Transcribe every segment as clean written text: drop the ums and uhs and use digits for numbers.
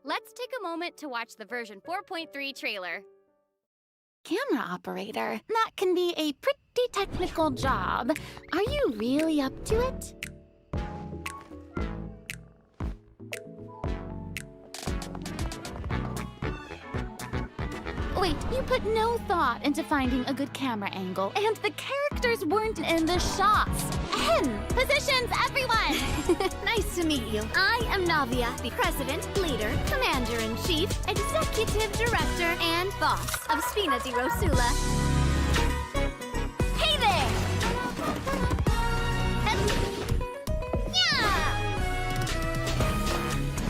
let's take a moment to watch the version 4.3 trailer. Camera operator, that can be a pretty technical job. Are you really up to it? Wait, you put no thought into finding a good camera angle, and the characters weren't in the shots. Positions, everyone! Nice to meet you. I am Navia, the President, Leader, Commander-in-Chief, Executive Director, and Boss of Spina di Rosula. Hey there! Yeah!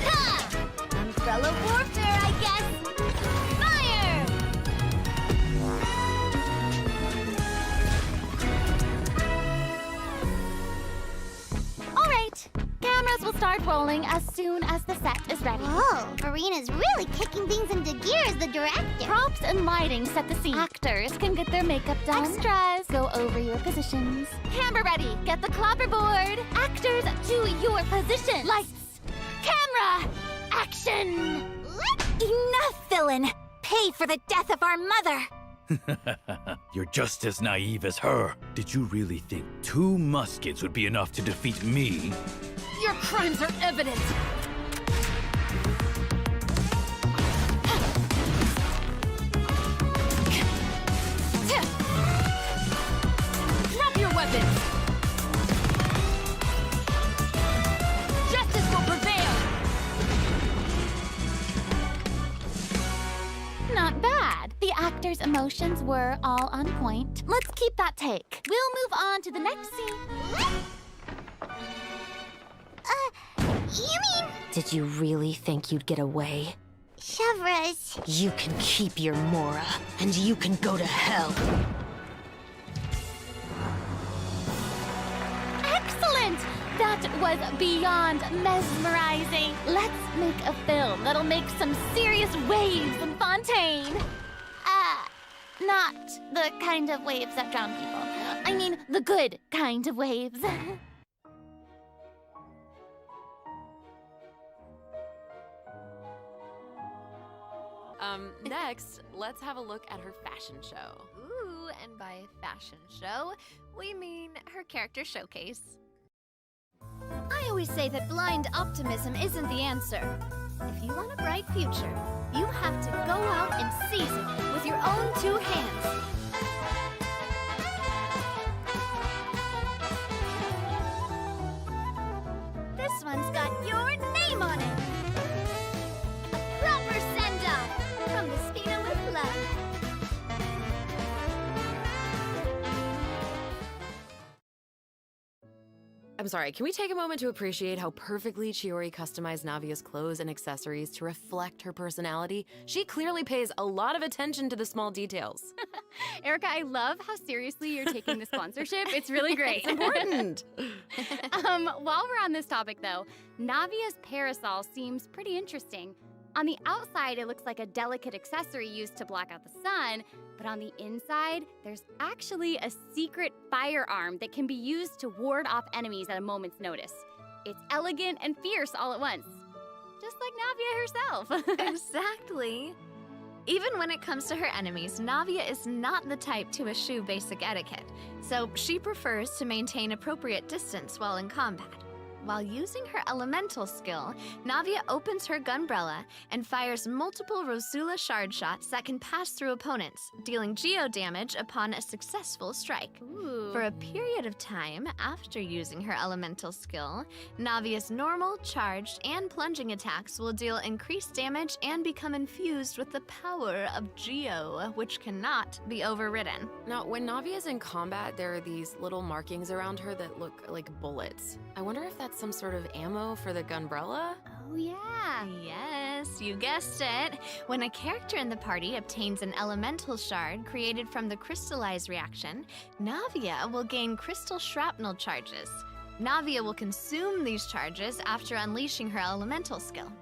Ha! Umbrella warfare, I guess! Fire! Cameras will start rolling as soon as the set is ready. Whoa, Marina's really kicking things into gear as the director. Props and lighting set the scene. Actors can get their makeup done. Extras go over your positions. Camera ready, get the clapperboard. Actors to your position. Lights, camera, action. Enough, villain! Pay for the death of our mother! You're just as naive as her. Did you really think 2 muskets would be enough to defeat me? Your crimes are evident! Drop your weapons! Justice will prevail! Not bad. The actors' emotions were all on point. Let's keep that take. We'll move on to the next scene. You mean... Did you really think you'd get away? Chevres. You can keep your Mora, and you can go to hell. Excellent! That was beyond mesmerizing. Let's make a film that'll make some serious waves in Fontaine. Not the kind of waves that drown people. I mean, the good kind of waves. Next, let's have a look at her fashion show. Ooh, and by fashion show, we mean her character showcase. I always say that blind optimism isn't the answer. If you want a bright future, you have to go out and seize it with your own 2 hands. This one's got your name on it. A proper send-off from the Spina with love. I'm sorry, can we take a moment to appreciate how perfectly Chiori customized Navia's clothes and accessories to reflect her personality? She clearly pays a lot of attention to the small details. Erica, I love how seriously you're taking the sponsorship. It's really great. It's important. While we're on this topic, though, Navia's parasol seems pretty interesting. On the outside, it looks like a delicate accessory used to block out the sun, but on the inside, there's actually a secret firearm that can be used to ward off enemies at a moment's notice. It's elegant and fierce all at once, just like Navia herself. Exactly. Even when it comes to her enemies, Navia is not the type to eschew basic etiquette, so she prefers to maintain appropriate distance while in combat. While using her elemental skill, Navia opens her gunbrella and fires multiple Rosula shard shots that can pass through opponents, dealing geo damage upon a successful strike. Ooh. For a period of time after using her elemental skill, Navia's normal, charged, and plunging attacks will deal increased damage and become infused with the power of geo, which cannot be overridden. Now, when Navia's in combat, there are these little markings around her that look like bullets. I wonder if that's some sort of ammo for the gunbrella? Oh yeah, yes, you guessed it. When a character in the party obtains an elemental shard created from the crystallized reaction, Navia will gain crystal shrapnel charges. Navia will consume these charges after unleashing her elemental skill.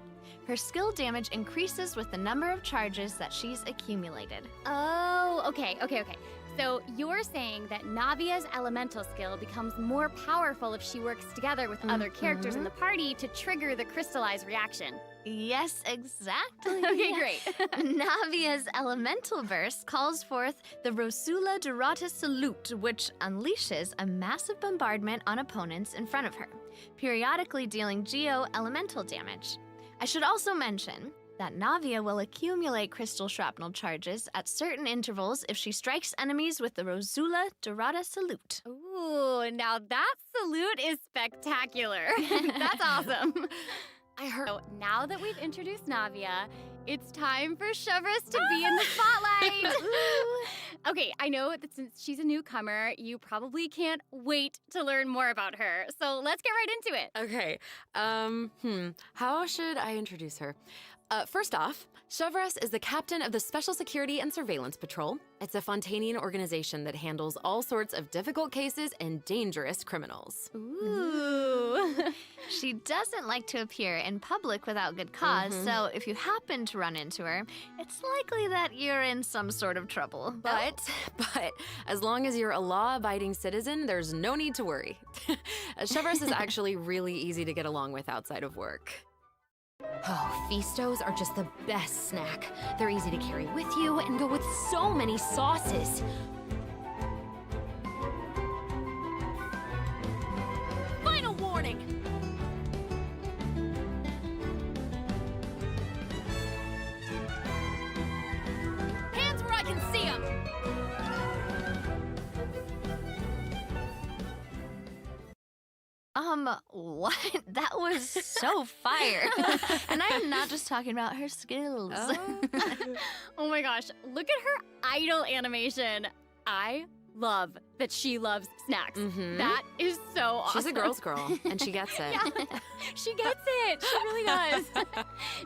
Her skill damage increases with the number of charges that she's accumulated. Oh, okay. So you're saying that Navia's elemental skill becomes more powerful if she works together with other characters in the party to trigger the crystallized reaction. Yes, exactly. Okay, great. Navia's elemental burst calls forth the Rosula Dorata Salute, which unleashes a massive bombardment on opponents in front of her, periodically dealing geo-elemental damage. I should also mention that Navia will accumulate crystal shrapnel charges at certain intervals if she strikes enemies with the Rosula Dorata Salute. Ooh, now that salute is spectacular. That's awesome. I heard. So now that we've introduced Navia, it's time for Chevress to be in the spotlight. Okay, I know that since she's a newcomer, you probably can't wait to learn more about her. So let's get right into it. Okay, how should I introduce her? First off, Chevress is the captain of the Special Security and Surveillance Patrol. It's a Fontanian organization that handles all sorts of difficult cases and dangerous criminals. Ooh. She doesn't like to appear in public without good cause, so if you happen to run into her, it's likely that you're in some sort of trouble. But as long as you're a law-abiding citizen, there's no need to worry. Chevress is actually really easy to get along with outside of work. Oh, Feastos are just the best snack. They're easy to carry with you and go with so many sauces. Final warning! Hands where I can see them! What? That was so fire. And I am not just talking about her skills. Oh my gosh, look at her idol animation. I love that she loves snacks. That is so awesome. She's a girl's girl, and she gets it. Yeah, she gets it. She really does.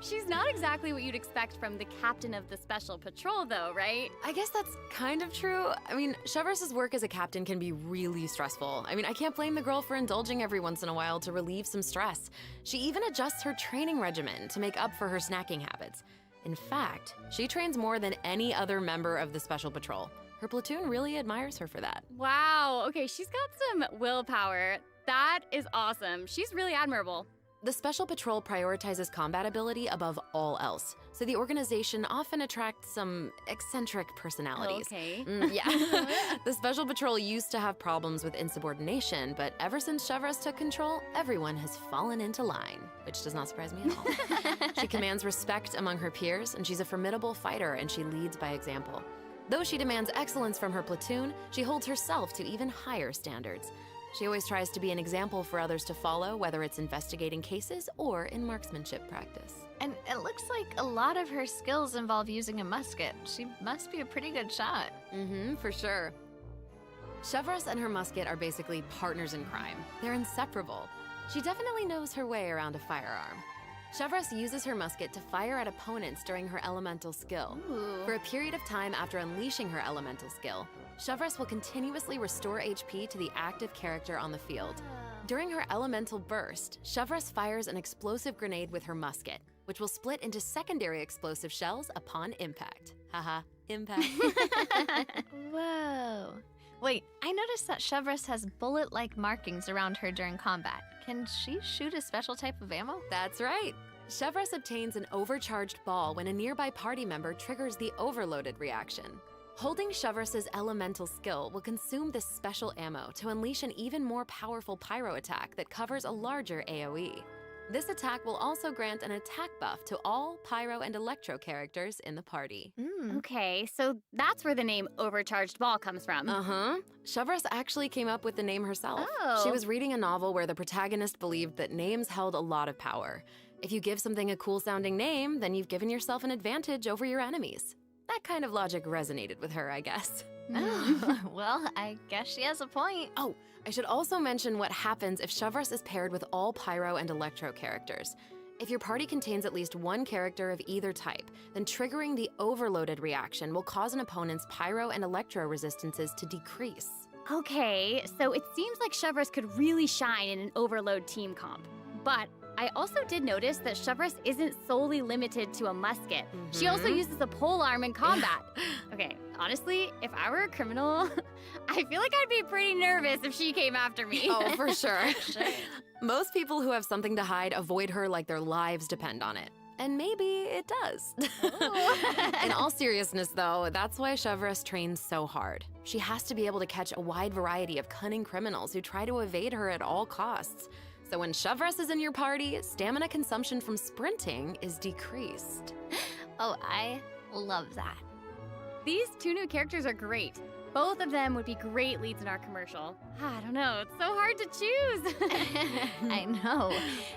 She's not exactly what you'd expect from the captain of the Special Patrol, though, right? I guess that's kind of true. I mean, Chevress's work as a captain can be really stressful. I mean, I can't blame the girl for indulging every once in a while to relieve some stress. She even adjusts her training regimen to make up for her snacking habits. In fact, she trains more than any other member of the Special Patrol. Her platoon really admires her for that. Wow. Okay, she's got some willpower. That is awesome. She's really admirable. The Special Patrol prioritizes combat ability above all else, so the organization often attracts some eccentric personalities. Okay. Yeah. The Special Patrol used to have problems with insubordination, but ever since Chevress took control, everyone has fallen into line, which does not surprise me at all. She commands respect among her peers, and she's a formidable fighter, and she leads by example. Though she demands excellence from her platoon, she holds herself to even higher standards. She always tries to be an example for others to follow, whether it's investigating cases or in marksmanship practice. And it looks like a lot of her skills involve using a musket. She must be a pretty good shot. For sure. Chevress and her musket are basically partners in crime. They're inseparable. She definitely knows her way around a firearm. Chevress uses her musket to fire at opponents during her elemental skill. Ooh. For a period of time after unleashing her elemental skill, Chevress will continuously restore HP to the active character on the field. During her elemental burst, Chevress fires an explosive grenade with her musket, which will split into secondary explosive shells upon impact. Haha, impact. Whoa. Wait, I noticed that Chevress has bullet-like markings around her during combat. Can she shoot a special type of ammo? That's right. Chevress obtains an overcharged ball when a nearby party member triggers the overloaded reaction. Holding Chevress's elemental skill will consume this special ammo to unleash an even more powerful pyro attack that covers a larger AoE. This attack will also grant an attack buff to all pyro and electro characters in the party. Okay, so that's where the name Overcharged Ball comes from. Chevress actually came up with the name herself. Oh. She was reading a novel where the protagonist believed that names held a lot of power. If you give something a cool-sounding name, then you've given yourself an advantage over your enemies. That kind of logic resonated with her, I guess. Oh, well, I guess she has a point. Oh, I should also mention what happens if Chevress is paired with all pyro and electro characters. If your party contains at least one character of either type, then triggering the overloaded reaction will cause an opponent's pyro and electro resistances to decrease. Okay, so it seems like Chevress could really shine in an overload team comp. But I also did notice that Chevress isn't solely limited to a musket. She also uses a polearm in combat. Okay, honestly, if I were a criminal, I feel like I'd be pretty nervous if she came after me. Oh, for sure. Most people who have something to hide avoid her like their lives depend on it. And maybe it does. In all seriousness, though, that's why Chevreuse trains so hard. She has to be able to catch a wide variety of cunning criminals who try to evade her at all costs. So when Chevreuse is in your party, stamina consumption from sprinting is decreased. Oh, I love that. These two new characters are great. Both of them would be great leads in our commercial. I don't know, it's so hard to choose. I know.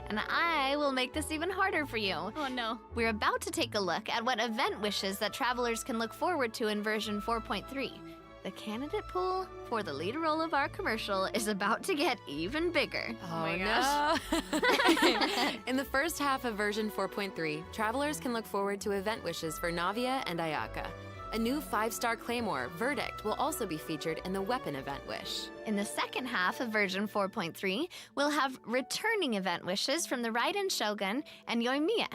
And I will make this even harder for you. Oh no. We're about to take a look at what event wishes that travelers can look forward to in version 4.3. The candidate pool for the lead role of our commercial is about to get even bigger. Oh my no. In the first half of version 4.3, travelers can look forward to event wishes for Navia and Ayaka. A new 5-star claymore, Verdict, will also be featured in the weapon event wish. In the second half of version 4.3, we'll have returning event wishes from the Raiden Shogun and Yoimiya.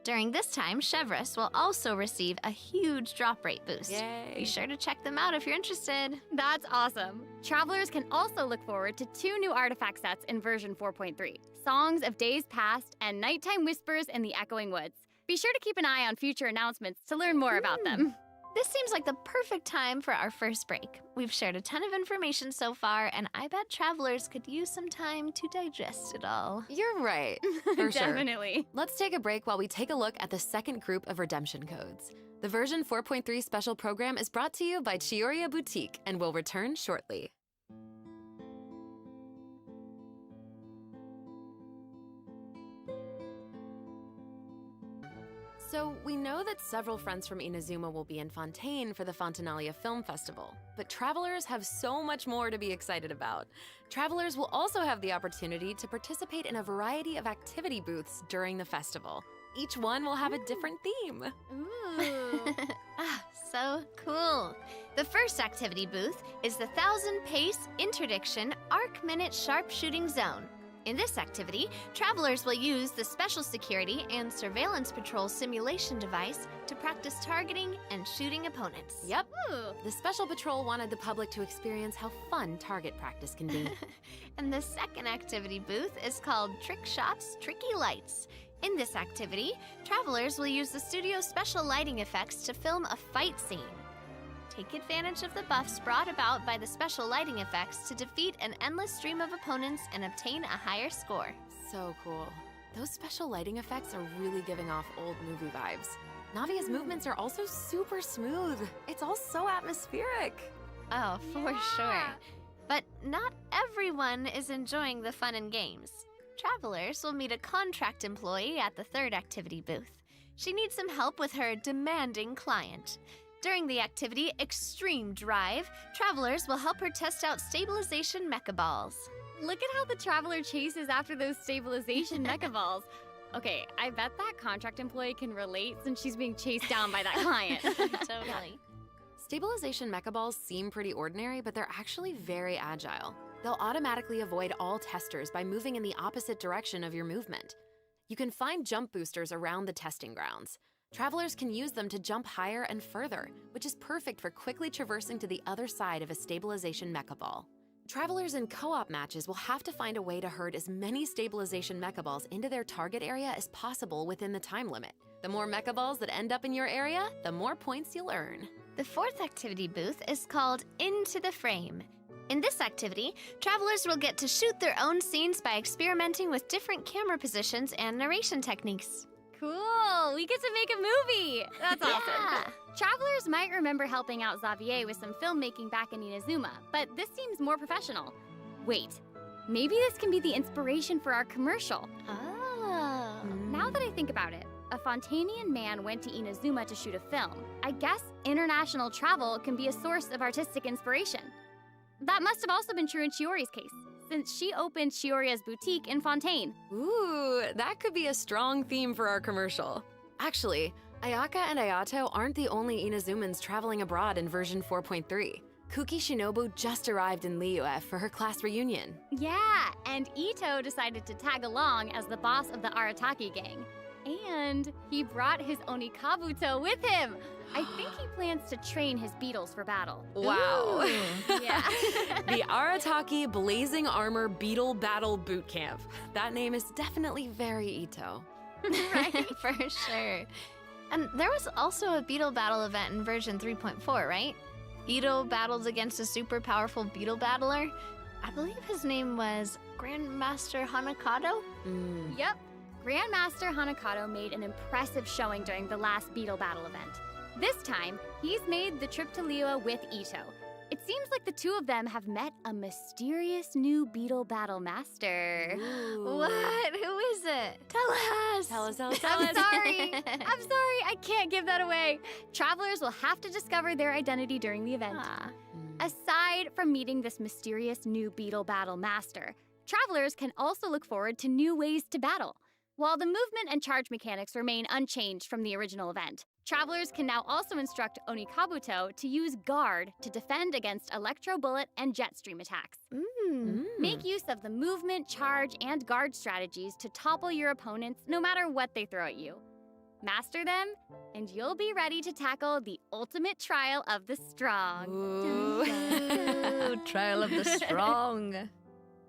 During this time, Chevreuse will also receive a huge drop rate boost. Yay. Be sure to check them out if you're interested. That's awesome. Travelers can also look forward to 2 new artifact sets in version 4.3, Songs of Days Past and Nighttime Whispers in the Echoing Woods. Be sure to keep an eye on future announcements to learn more about them. This seems like the perfect time for our first break. We've shared a ton of information so far, and I bet travelers could use some time to digest it all. You're right, for sure. Definitely. Let's take a break while we take a look at the second group of redemption codes. The version 4.3 special program is brought to you by Chiyoria Boutique and will return shortly. So, we know that several friends from Inazuma will be in Fontaine for the Fontanalia Film Festival, but travelers have so much more to be excited about. Travelers will also have the opportunity to participate in a variety of activity booths during the festival. Each one will have a different theme. Ooh. So cool. The first activity booth is the 1000 Pace Interdiction Arc Minute Sharpshooting Zone. In this activity, travelers will use the Special Security and Surveillance Patrol simulation device to practice targeting and shooting opponents. Yep. Ooh. The Special Patrol wanted the public to experience how fun target practice can be. And the second activity booth is called Trick Shots, Tricky Lights. In this activity, travelers will use the studio's special lighting effects to film a fight scene. Take advantage of the buffs brought about by the special lighting effects to defeat an endless stream of opponents and obtain a higher score. So cool. Those special lighting effects are really giving off old movie vibes. Navia's movements are also super smooth. It's all so atmospheric. Oh, for sure. But not everyone is enjoying the fun and games. Travelers will meet a contract employee at the third activity booth. She needs some help with her demanding client. During the activity Extreme Drive, travelers will help her test out stabilization mecha balls. Look at how the traveler chases after those stabilization mecha balls. Okay, I bet that contract employee can relate since she's being chased down by that client. Totally. Stabilization mecha balls seem pretty ordinary, but they're actually very agile. They'll automatically avoid all testers by moving in the opposite direction of your movement. You can find jump boosters around the testing grounds. Travelers can use them to jump higher and further, which is perfect for quickly traversing to the other side of a stabilization mecha ball. Travelers in co-op matches will have to find a way to herd as many stabilization mecha balls into their target area as possible within the time limit. The more mecha balls that end up in your area, the more points you'll earn. The fourth activity booth is called Into the Frame. In this activity, travelers will get to shoot their own scenes by experimenting with different camera positions and narration techniques. Cool! We get to make a movie! That's awesome. Yeah. Travelers might remember helping out Xavier with some filmmaking back in Inazuma, but this seems more professional. Wait, maybe this can be the inspiration for our commercial. Oh. Now that I think about it, a Fontanian man went to Inazuma to shoot a film. I guess international travel can be a source of artistic inspiration. That must have also been true in Chiori's case, since she opened Chioria's boutique in Fontaine. Ooh, that could be a strong theme for our commercial. Actually, Ayaka and Ayato aren't the only Inazumans traveling abroad in version 4.3. Kuki Shinobu just arrived in Liyue for her class reunion. Yeah, and Ito decided to tag along as the boss of the Arataki gang. And he brought his Onikabuto with him. I think he plans to train his beetles for battle. Wow. Yeah. The Arataki Blazing Armor Beetle Battle Boot Camp. That name is definitely very Ito. Right, for sure. And there was also a beetle battle event in version 3.4, right? Beetle battles against a super powerful beetle battler. I believe his name was Grandmaster Hanakato? Yep. Grandmaster Hanakato made an impressive showing during the last Beetle Battle event. This time, he's made the trip to Liyue with Ito. It seems like the two of them have met a mysterious new Beetle Battle master. What? Who is it? Tell us! Tell us. I'm sorry. I can't give that away. Travelers will have to discover their identity during the event. Aside from meeting this mysterious new Beetle Battle master, travelers can also look forward to new ways to battle. While the movement and charge mechanics remain unchanged from the original event, travelers can now also instruct Onikabuto to use Guard to defend against Electro Bullet and Jet Stream attacks. Make use of the movement, charge, and Guard strategies to topple your opponents no matter what they throw at you. Master them, and you'll be ready to tackle the ultimate trial of the strong. Ooh, trial of the strong.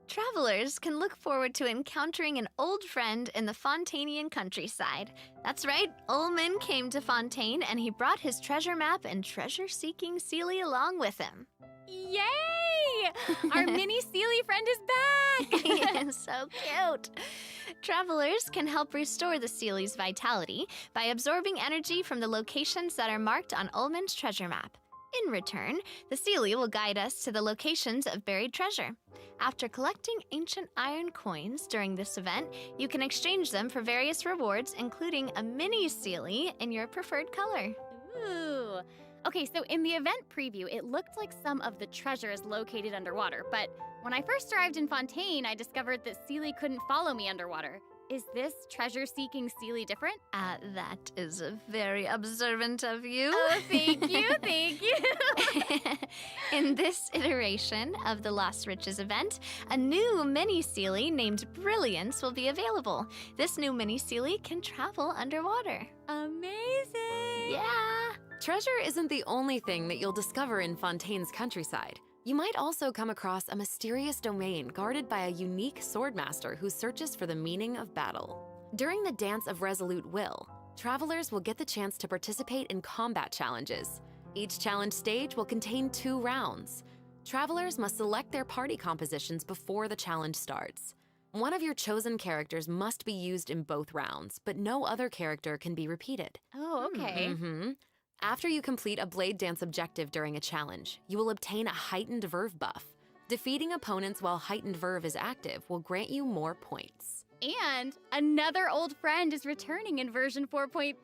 Travelers can look forward to encountering an old friend in the Fontanian countryside. That's right, Ullman came to Fontaine and he brought his treasure map and treasure-seeking Seelie along with him. Yay! Our mini Seelie friend is back! So cute! Travelers can help restore the Seelie's vitality by absorbing energy from the locations that are marked on Ullman's treasure map. In return, the Seelie will guide us to the locations of buried treasure. After collecting ancient iron coins during this event, you can exchange them for various rewards, including a mini Seelie in your preferred color. Ooh. Okay, so in the event preview, it looked like some of the treasure is located underwater, but when I first arrived in Fontaine, I discovered that Seelie couldn't follow me underwater. Is this treasure-seeking Seelie different? That is very observant of you. Oh, thank you. In this iteration of the Lost Riches event, a new mini Seelie named Brilliance will be available. This new mini Seelie can travel underwater. Amazing! Yeah! Treasure isn't the only thing that you'll discover in Fontaine's countryside. You might also come across a mysterious domain guarded by a unique swordmaster who searches for the meaning of battle. During the Dance of Resolute Will, travelers will get the chance to participate in combat challenges. Each challenge stage will contain 2 rounds. Travelers must select their party compositions before the challenge starts. One of your chosen characters must be used in both rounds, but no other character can be repeated. Oh, okay. After you complete a Blade Dance objective during a challenge, you will obtain a heightened verve buff. Defeating opponents while heightened verve is active will grant you more points. And another old friend is returning in version 4.3.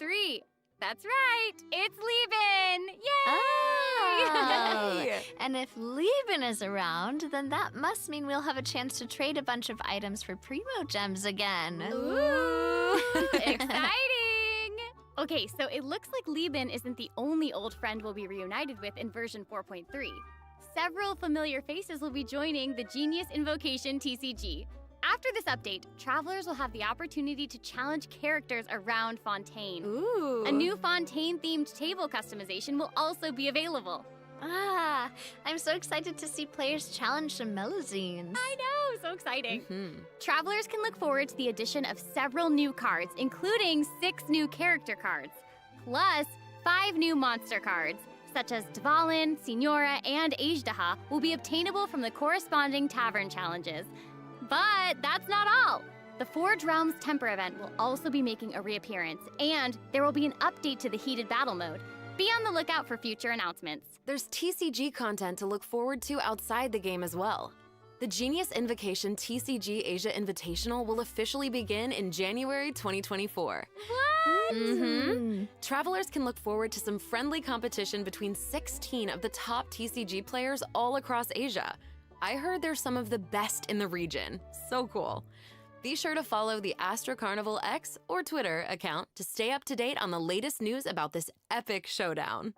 That's right, it's Lieben! Yay! Oh. And if Lieben is around, then that must mean we'll have a chance to trade a bunch of items for Primo Gems again. Ooh, exciting! Okay, so it looks like Lieben isn't the only old friend we'll be reunited with in version 4.3. Several familiar faces will be joining the Genius Invocation TCG. After this update, travelers will have the opportunity to challenge characters around Fontaine. Ooh. A new Fontaine-themed table customization will also be available. I'm so excited to see players challenge some Melazines. I know, so exciting. Travelers can look forward to the addition of several new cards, including 6 new character cards, plus 5 new monster cards, such as Dvalin, Signora, and Ajdaha, will be obtainable from the corresponding tavern challenges. But that's not all. The Forge Realms Temper event will also be making a reappearance, and there will be an update to the Heated Battle mode. Be on the lookout for future announcements. There's TCG content to look forward to outside the game as well. The Genius Invocation TCG Asia Invitational will officially begin in January 2024. What? Travelers can look forward to some friendly competition between 16 of the top TCG players all across Asia. I heard they're some of the best in the region. So cool. Be sure to follow the Astro Carnival X or Twitter account to stay up to date on the latest news about this epic showdown.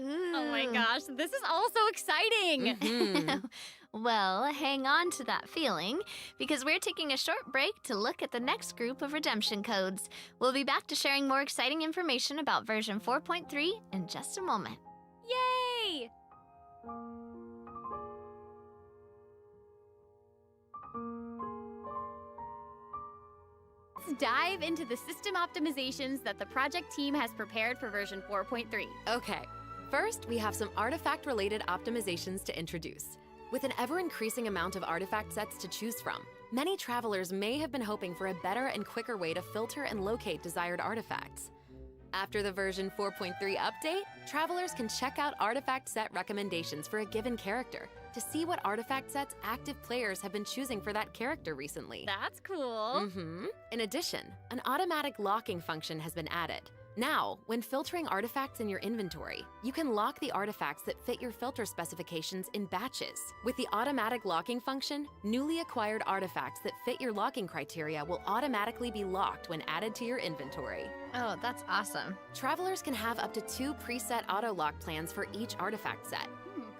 Oh my gosh, this is all so exciting! Well, hang on to that feeling, because we're taking a short break to look at the next group of redemption codes. We'll be back to sharing more exciting information about version 4.3 in just a moment. Yay! let's dive into the system optimizations that the project team has prepared for version 4.3. Okay, first we have some artifact-related optimizations to introduce. With an ever-increasing amount of artifact sets to choose from, many travelers may have been hoping for a better and quicker way to filter and locate desired artifacts. After the version 4.3 update, travelers can check out artifact set recommendations for a given character to see what artifact sets active players have been choosing for that character recently. That's cool. In addition, an automatic locking function has been added. Now, when filtering artifacts in your inventory, you can lock the artifacts that fit your filter specifications in batches. With the automatic locking function, newly acquired artifacts that fit your locking criteria will automatically be locked when added to your inventory. Oh, that's awesome. Travelers can have up to 2 preset auto-lock plans for each artifact set.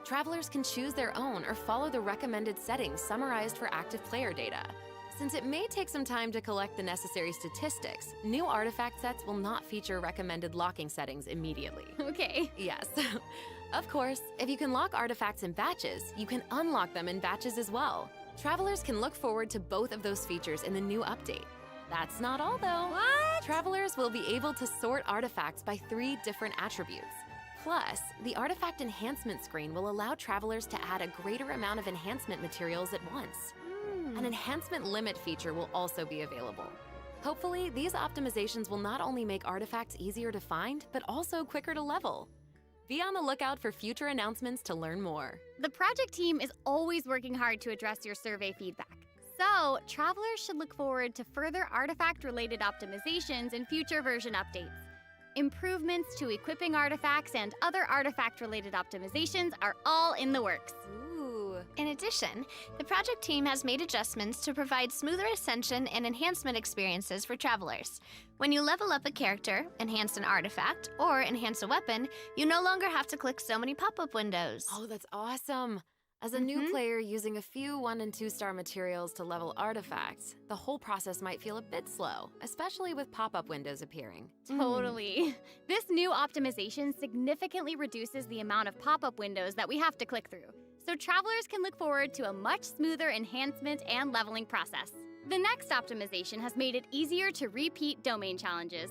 Travelers can choose their own or follow the recommended settings summarized for active player data. Since it may take some time to collect the necessary statistics, new artifact sets will not feature recommended locking settings immediately. Okay. Yes. Of course, if you can lock artifacts in batches, you can unlock them in batches as well. Travelers can look forward to both of those features in the new update. That's not all though. What? Travelers will be able to sort artifacts by 3 different attributes. Plus, the artifact enhancement screen will allow travelers to add a greater amount of enhancement materials at once. An enhancement limit feature will also be available. Hopefully, these optimizations will not only make artifacts easier to find, but also quicker to level. Be on the lookout for future announcements to learn more. The project team is always working hard to address your survey feedback. So, travelers should look forward to further artifact-related optimizations in future version updates. Improvements to equipping artifacts and other artifact-related optimizations are all in the works. In addition, the project team has made adjustments to provide smoother ascension and enhancement experiences for travelers. When you level up a character, enhance an artifact, or enhance a weapon, you no longer have to click so many pop-up windows. Oh, that's awesome! As a new player using a few 1- and 2-star materials to level artifacts, the whole process might feel a bit slow, especially with pop-up windows appearing. Totally. This new optimization significantly reduces the amount of pop-up windows that we have to click through, so travelers can look forward to a much smoother enhancement and leveling process. The next optimization has made it easier to repeat domain challenges.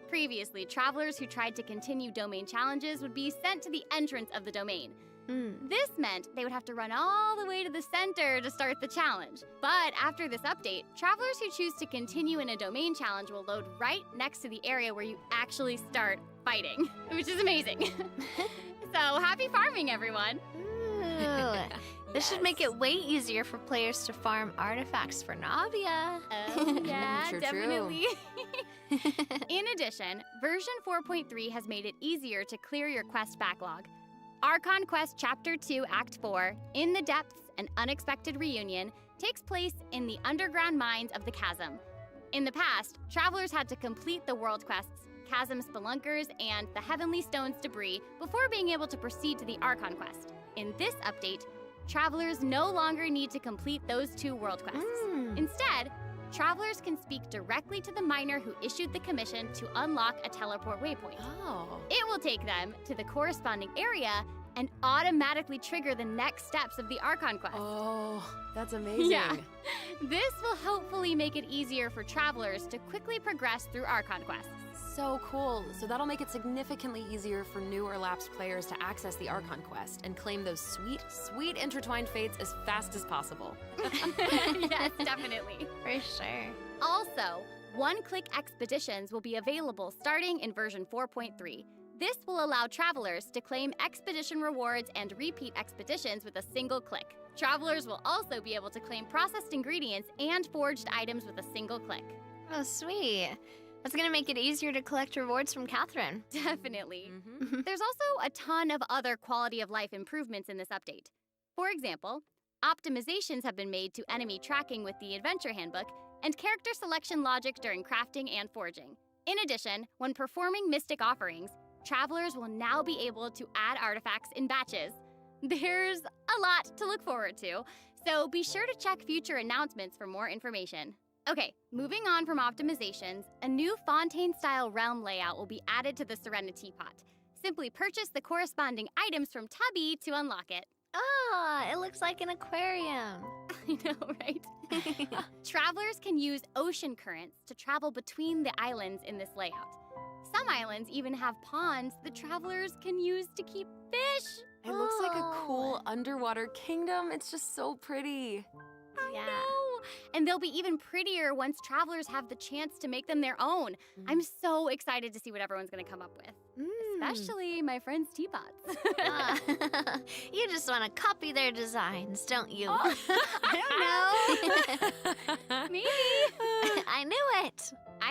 Previously, travelers who tried to continue domain challenges would be sent to the entrance of the domain. This meant they would have to run all the way to the center to start the challenge. But after this update, travelers who choose to continue in a domain challenge will load right next to the area where you actually start fighting, which is amazing. So happy farming, everyone! Ooh. This should make it way easier for players to farm artifacts for Navia. Oh, yeah, True. definitely. In addition, version 4.3 has made it easier to clear your quest backlog. Archon Quest Chapter 2 Act 4, In the Depths, An Unexpected Reunion, takes place in the underground mines of the Chasm. In the past, travelers had to complete the world quests, Chasm Spelunkers, and the Heavenly Stones debris before being able to proceed to the Archon Quest. In this update, travelers no longer need to complete those 2 world quests. Instead, travelers can speak directly to the miner who issued the commission to unlock a teleport waypoint. Oh. It will take them to the corresponding area and automatically trigger the next steps of the Archon Quest. Oh, that's amazing. Yeah. This will hopefully make it easier for travelers to quickly progress through Archon Quests. So cool. So that'll make it significantly easier for new or lapsed players to access the Archon Quest and claim those sweet, sweet intertwined fates as fast as possible. Yes, definitely. For sure. Also, one-click expeditions will be available starting in version 4.3. This will allow travelers to claim expedition rewards and repeat expeditions with a single click. Travelers will also be able to claim processed ingredients and forged items with a single click. Oh, sweet. That's gonna make it easier to collect rewards from Catherine. Definitely. There's also a ton of other quality of life improvements in this update. For example, optimizations have been made to enemy tracking with the Adventure Handbook and character selection logic during crafting and forging. In addition, when performing mystic offerings, travelers will now be able to add artifacts in batches. There's a lot to look forward to, so be sure to check future announcements for more information. Okay, moving on from optimizations, a new Fontaine-style realm layout will be added to the Serenity Pot. Simply purchase the corresponding items from Tubby to unlock it. Ah, it looks like an aquarium. I know, right? Travelers can use ocean currents to travel between the islands in this layout. Some islands even have ponds that travelers can use to keep fish. It looks like a Oh. cool underwater kingdom. It's just so pretty. I Yeah. know. And they'll be even prettier once travelers have the chance to make them their own. I'm so excited to see what everyone's going to come up with. Especially my friend's teapots. Ah, you just want to copy their designs, don't you? I don't know. Maybe. I knew it. I